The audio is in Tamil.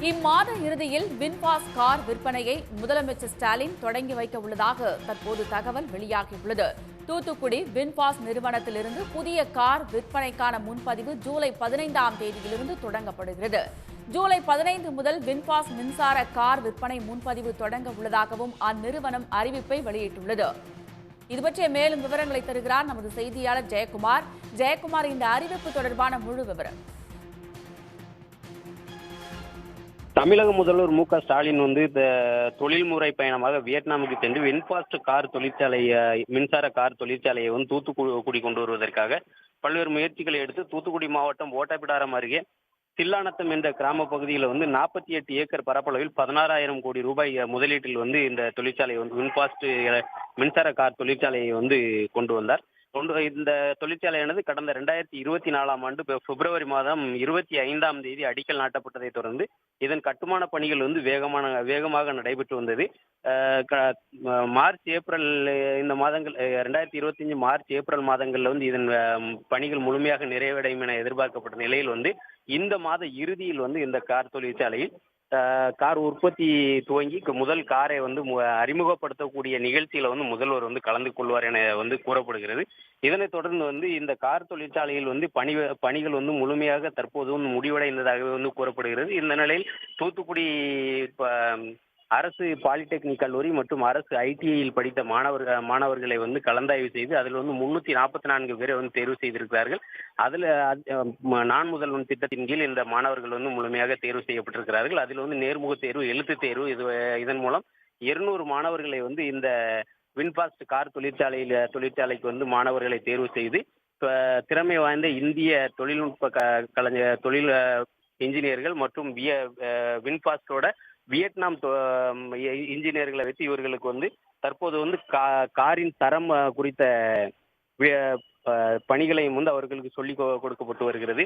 இம்மாத இறுதியில் வின்பாஸ் கார் விற்பனையை முதலமைச்சர் ஸ்டாலின் தொடங்கி வைக்க உள்ளதாக தற்போது தகவல் வெளியாகியுள்ளது. தூத்துக்குடி வின்பாஸ் நிறுவனத்திலிருந்து புதிய கார் விற்பனைக்கான முன்பதிவு ஜூலை 15ஆம் தேதியிலிருந்து தொடங்கப்படுகிறது. ஜூலை 15 முதல் வின்பாஸ் மின்சார கார் விற்பனை முன்பதிவு தொடங்க உள்ளதாகவும் அந்நிறுவனம் அறிவிப்பை வெளியிட்டுள்ளது. இதுபற்றிய மேலும் விவரங்களை தருகிறார் நமது செய்தியாளர் ஜெயக்குமார். ஜெயக்குமார், இந்த அறிவிப்பு தொடர்பான முழு விவரம். தமிழக முதல்வர் ஸ்டாலின் தொழில்முறை பயணமாக வியட்நாமுக்கு சென்று வின்பாஸ்ட் கார் தொழிற்சாலை மின்சார கார் தொழிற்சாலையை தூத்துக்குடி கொண்டு வருவதற்காக பல்வேறு முயற்சிகளை எடுத்து தூத்துக்குடி மாவட்டம் ஓட்டப்பிடாரம் அருகே தில்லானத்தம் என்ற கிராம பகுதியில் 48 ஏக்கர் பரப்பளவில் 16,000 கோடி ரூபாய் முதலீட்டில் இந்த தொழிற்சாலை வின்பாஸ்ட் மின்சார கார் தொழிற்சாலையை கொண்டு வந்தார். இந்த தொழிற்சாலையானது கடந்த 2024ஆம் ஆண்டு பிப்ரவரி மாதம் 25ஆம் தேதி அடிக்கல் நாட்டப்பட்டதை தொடர்ந்து இதன் கட்டுமான பணிகள் வேகமாக நடைபெற்று வந்தது. மார்ச் ஏப்ரல் இந்த மாதங்கள் 2025 மார்ச் ஏப்ரல் மாதங்களில் இதன் பணிகள் முழுமையாக நிறைவடையும் என எதிர்பார்க்கப்பட்ட நிலையில் இந்த மாத இறுதியில் இந்த கார் தொழிற்சாலையில் கார் உற்பத்தி துவங்கி முதல் காரை அறிமுகப்படுத்தக்கூடிய நிகழ்ச்சியில முதல்வர் கலந்து கொள்வார் என கூறப்படுகிறது. இதனைத் தொடர்ந்து இந்த கார் தொழிற்சாலையில் பணிகள் முழுமையாக தற்போது முடிவடைந்ததாக கூறப்படுகிறது. இந்த நிலையில் தூத்துக்குடி அரசு பாலிடெக்னிக் கல்லூரி மற்றும் அரசு ஐடிஐயில் படித்த மாணவர்களை கலந்தாய்வு செய்து அதில் 344 பேரை தேர்வு செய்திருக்கிறார்கள். அதில் நான் முதல்வன் திட்டத்தின் கீழ் இந்த மாணவர்கள் முழுமையாக தேர்வு செய்யப்பட்டிருக்கிறார்கள். அதில் நேர்முக தேர்வு, எழுத்து தேர்வு, இதன் மூலம் 200 மாணவர்களை இந்த வின்பாஸ்ட் கார் தொழிற்சாலைக்கு மாணவர்களை தேர்வு செய்து திறமை வாய்ந்த இந்திய தொழில்நுட்ப தொழில் இன்ஜினியர்கள் மற்றும் வின்பாஸ்டோட வியட்நாம் இன்ஜினியர்களை வைத்து இவர்களுக்கு தற்போது காரின் தரம் குறித்த பணிகளையும் அவர்களுக்கு சொல்லிக் கொடுக்கப்பட்டு வருகிறது.